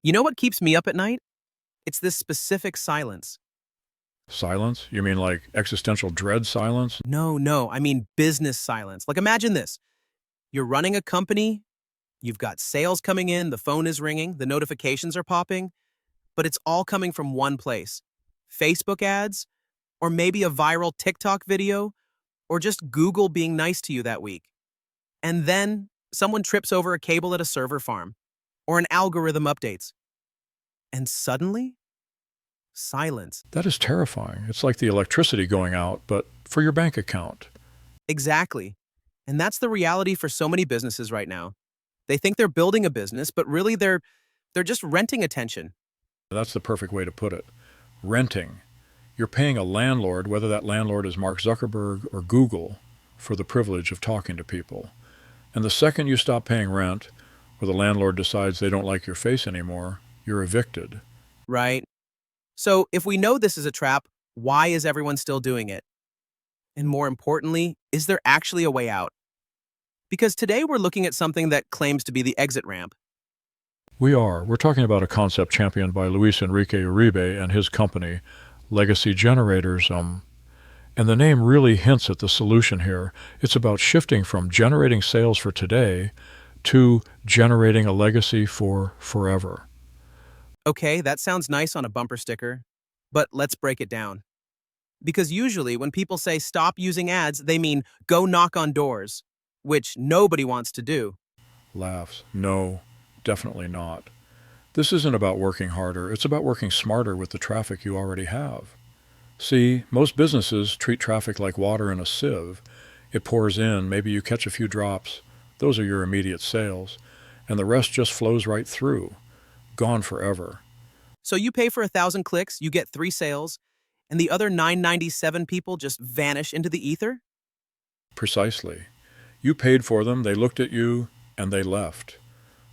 You know what keeps me up at night? It's this specific silence. Silence? You mean like existential dread silence? No, I mean business silence. Like imagine this. You're running a company, you've got sales coming in, the phone is ringing, the notifications are popping, but it's all coming from one place. Facebook ads, or maybe a viral TikTok video, or just Google being nice to you that week. And then someone trips over a cable at a server farm, or an algorithm updates. And suddenly, silence. That is terrifying. It's like the electricity going out, but for your bank account. Exactly. And that's the reality for so many businesses right now. They think they're building a business, but really they're just renting attention. That's the perfect way to put it. Renting. You're paying a landlord, whether that landlord is Mark Zuckerberg or Google, for the privilege of talking to people. And the second you stop paying rent, or the landlord decides they don't like your face anymore, you're evicted. Right? So, if we know this is a trap, why is everyone still doing it? And more importantly, is there actually a way out? Because today we're looking at something that claims to be the exit ramp. We are. We're talking about a concept championed by Luis Enrique Uribe and his company, Legacy Generators. And the name really hints at the solution here. It's about shifting from generating sales for today to generating a legacy for forever. Okay, that sounds nice on a bumper sticker, but let's break it down. Because usually when people say stop using ads, they mean go knock on doors, which nobody wants to do. Laughs. No, definitely not. This isn't about working harder. It's about working smarter with the traffic you already have. See, most businesses treat traffic like water in a sieve. It pours in, maybe you catch a few drops. Those are your immediate sales. And the rest just flows right through. Gone forever. So you pay for 1,000 clicks, you get 3 sales, and the other 997 people just vanish into the ether? Precisely. You paid for them, they looked at you, and they left.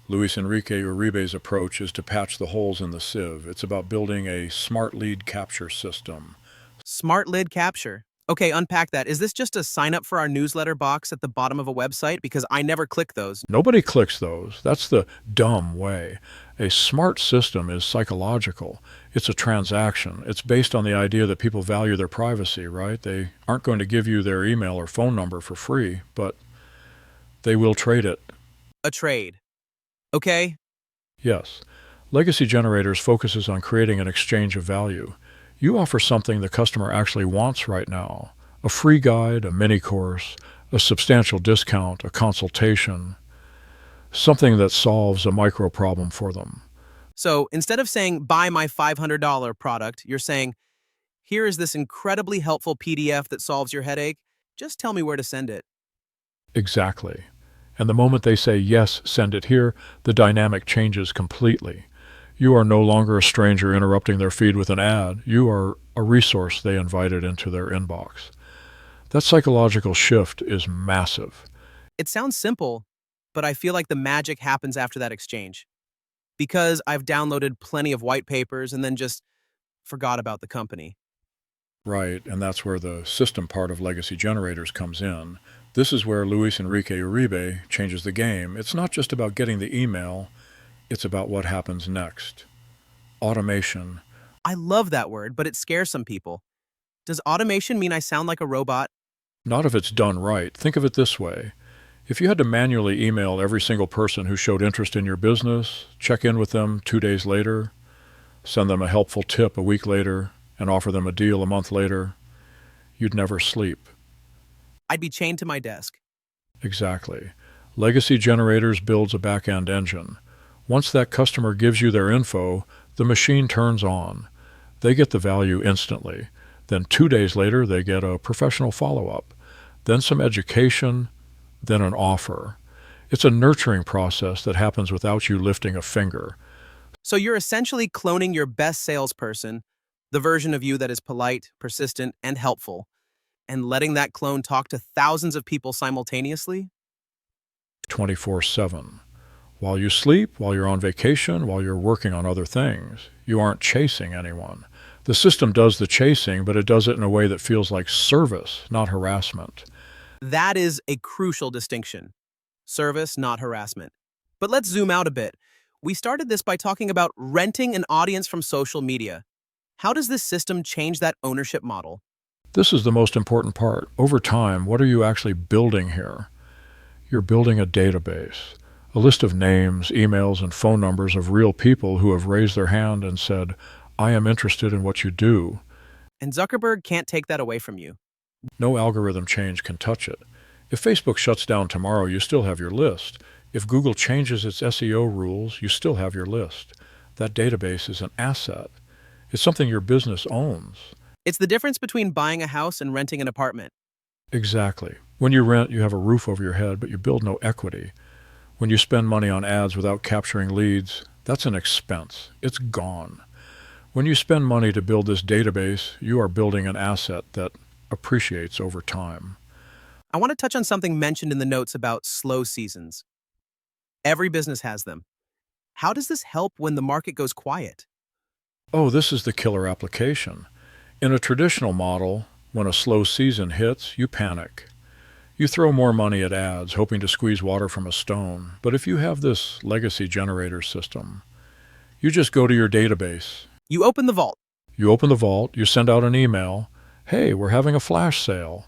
Luis Enrique Uribe's approach is to patch the holes in the sieve. It's about building a smart lead capture system. Smart lid capture. Okay, unpack that. Is this just a sign up for our newsletter box at the bottom of a website? Because I never click those. Nobody clicks those. That's the dumb way. A smart system is psychological. It's a transaction. It's based on the idea that people value their privacy, right? They aren't going to give you their email or phone number for free, but they will trade it. A trade. Okay? Yes. Legacy Generators focuses on creating an exchange of value. You offer something the customer actually wants right now. A free guide, a mini course, a substantial discount, a consultation, something that solves a micro problem for them. So instead of saying buy my $500 product, you're saying here is this incredibly helpful PDF that solves your headache. Just tell me where to send it. Exactly. And the moment they say, yes, send it here, the dynamic changes completely. You are no longer a stranger interrupting their feed with an ad. You are a resource they invited into their inbox. That psychological shift is massive. It sounds simple, but I feel like the magic happens after that exchange. Because I've downloaded plenty of white papers and then just forgot about the company. Right, and that's where the system part of Legacy Generators comes in. This is where Luis Enrique Uribe changes the game. It's not just about getting the email, it's about what happens next. Automation. I love that word, but it scares some people. Does automation mean I sound like a robot? Not if it's done right. Think of it this way. If you had to manually email every single person who showed interest in your business, check in with them 2 days later, send them a helpful tip a week later, and offer them a deal a month later, you'd never sleep. I'd be chained to my desk. Exactly. Legacy Generators builds a back-end engine. Once that customer gives you their info, the machine turns on. They get the value instantly. Then 2 days later, they get a professional follow-up. Then some education, then an offer. It's a nurturing process that happens without you lifting a finger. So you're essentially cloning your best salesperson, the version of you that is polite, persistent, and helpful, and letting that clone talk to thousands of people simultaneously? 24/7. While you sleep, while you're on vacation, while you're working on other things, you aren't chasing anyone. The system does the chasing, but it does it in a way that feels like service, not harassment. That is a crucial distinction. Service, not harassment. But let's zoom out a bit. We started this by talking about renting an audience from social media. How does this system change that ownership model? This is the most important part. Over time, what are you actually building here? You're building a database, a list of names, emails, and phone numbers of real people who have raised their hand and said, I am interested in what you do. And Zuckerberg can't take that away from you. No algorithm change can touch it. If Facebook shuts down tomorrow, you still have your list. If Google changes its SEO rules, you still have your list. That database is an asset. It's something your business owns. It's the difference between buying a house and renting an apartment. Exactly. When you rent, you have a roof over your head, but you build no equity. When you spend money on ads without capturing leads, that's an expense. It's gone. When you spend money to build this database, you are building an asset that appreciates over time. I want to touch on something mentioned in the notes about slow seasons. Every business has them. How does this help when the market goes quiet? Oh, this is the killer application. In a traditional model, when a slow season hits, you panic. You throw more money at ads, hoping to squeeze water from a stone. But if you have this legacy generator system, you just go to your database. You open the vault. You open the vault, you send out an email, hey, we're having a flash sale,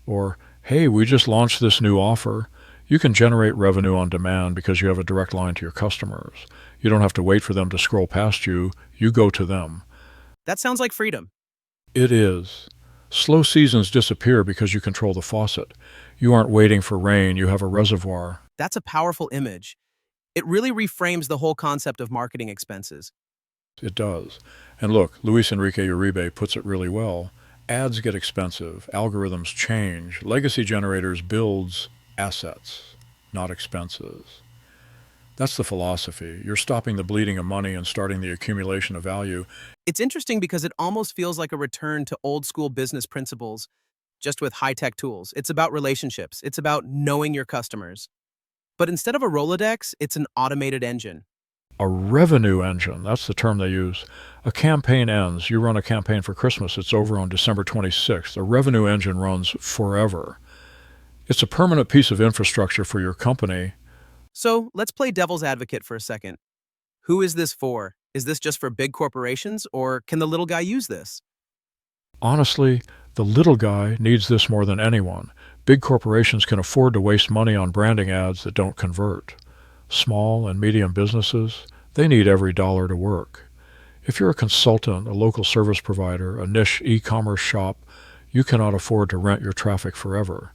or hey, we just launched this new offer. You can generate revenue on demand because you have a direct line to your customers. You don't have to wait for them to scroll past you. You go to them. That sounds like freedom. It is. Slow seasons disappear because you control the faucet. You aren't waiting for rain, you have a reservoir. That's a powerful image. It really reframes the whole concept of marketing expenses. It does. And look, Luis Enrique Uribe puts it really well. Ads get expensive, algorithms change, legacy generators builds assets, not expenses. That's the philosophy. You're stopping the bleeding of money and starting the accumulation of value. It's interesting because it almost feels like a return to old school business principles, just with high-tech tools. It's about relationships. It's about knowing your customers. But instead of a Rolodex, it's an automated engine. A revenue engine, that's the term they use. A campaign ends. You run a campaign for Christmas. It's over on December 26th. A revenue engine runs forever. It's a permanent piece of infrastructure for your company. So let's play devil's advocate for a second. Who is this for? Is this just for big corporations, or can the little guy use this? Honestly, the little guy needs this more than anyone. Big corporations can afford to waste money on branding ads that don't convert. Small and medium businesses, they need every dollar to work. If you're a consultant, a local service provider, a niche e-commerce shop, you cannot afford to rent your traffic forever.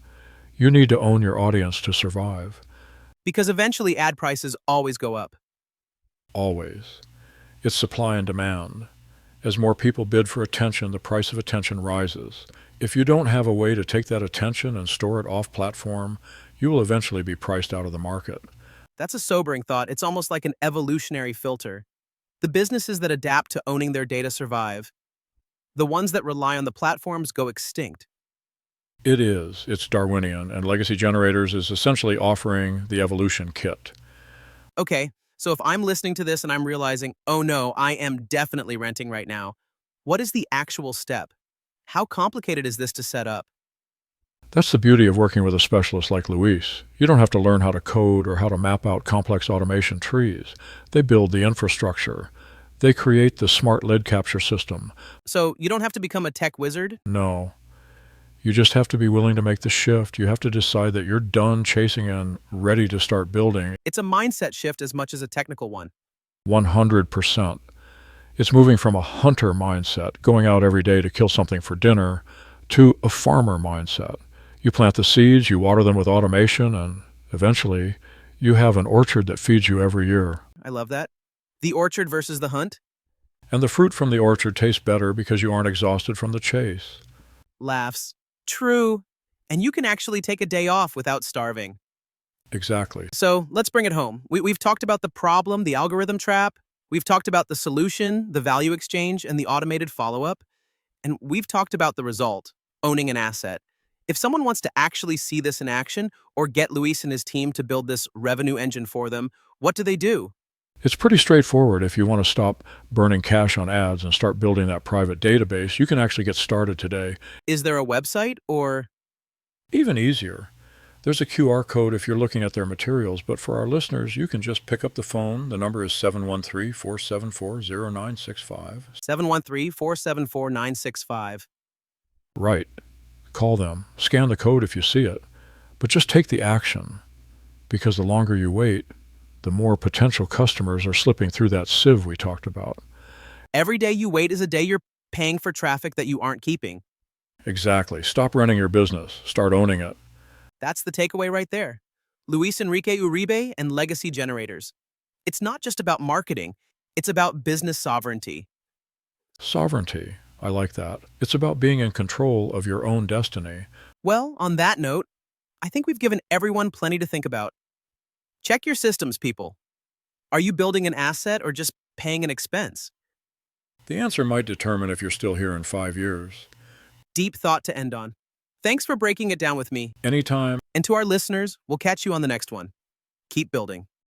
You need to own your audience to survive. Because eventually ad prices always go up. Always. It's supply and demand. As more people bid for attention, the price of attention rises. If you don't have a way to take that attention and store it off-platform, you will eventually be priced out of the market. That's a sobering thought. It's almost like an evolutionary filter. The businesses that adapt to owning their data survive. The ones that rely on the platforms go extinct. It is. It's Darwinian, and Legacy Generators is essentially offering the evolution kit. Okay, so if I'm listening to this and I'm realizing, oh no, I am definitely renting right now, what is the actual step? How complicated is this to set up? That's the beauty of working with a specialist like Luis. You don't have to learn how to code or how to map out complex automation trees. They build the infrastructure. They create the smart lead capture system. So you don't have to become a tech wizard? No. You just have to be willing to make the shift. You have to decide that you're done chasing and ready to start building. It's a mindset shift as much as a technical one. 100%. It's moving from a hunter mindset, going out every day to kill something for dinner, to a farmer mindset. You plant the seeds, you water them with automation, and eventually you have an orchard that feeds you every year. I love that. The orchard versus the hunt? And the fruit from the orchard tastes better because you aren't exhausted from the chase. Laughs. True. And you can actually take a day off without starving. Exactly. So let's bring it home. We've talked about the problem, the algorithm trap. We've talked about the solution, the value exchange, and the automated follow-up. And we've talked about the result, owning an asset. If someone wants to actually see this in action or get Luis and his team to build this revenue engine for them, what do they do? It's pretty straightforward. If you want to stop burning cash on ads and start building that private database, you can actually get started today. Is there a website or? Even easier. There's a QR code if you're looking at their materials, but for our listeners, you can just pick up the phone. The number is 713-474-0965. 713-474-965. Right. Call them. Scan the code if you see it. But just take the action, because the longer you wait, the more potential customers are slipping through that sieve we talked about. Every day you wait is a day you're paying for traffic that you aren't keeping. Exactly. Stop running your business. Start owning it. That's the takeaway right there. Luis Enrique Uribe and Legacy Generators. It's not just about marketing, it's about business sovereignty. Sovereignty. I like that. It's about being in control of your own destiny. Well, on that note, I think we've given everyone plenty to think about. Check your systems, people. Are you building an asset or just paying an expense? The answer might determine if you're still here in 5 years. Deep thought to end on. Thanks for breaking it down with me. Anytime. And to our listeners, we'll catch you on the next one. Keep building.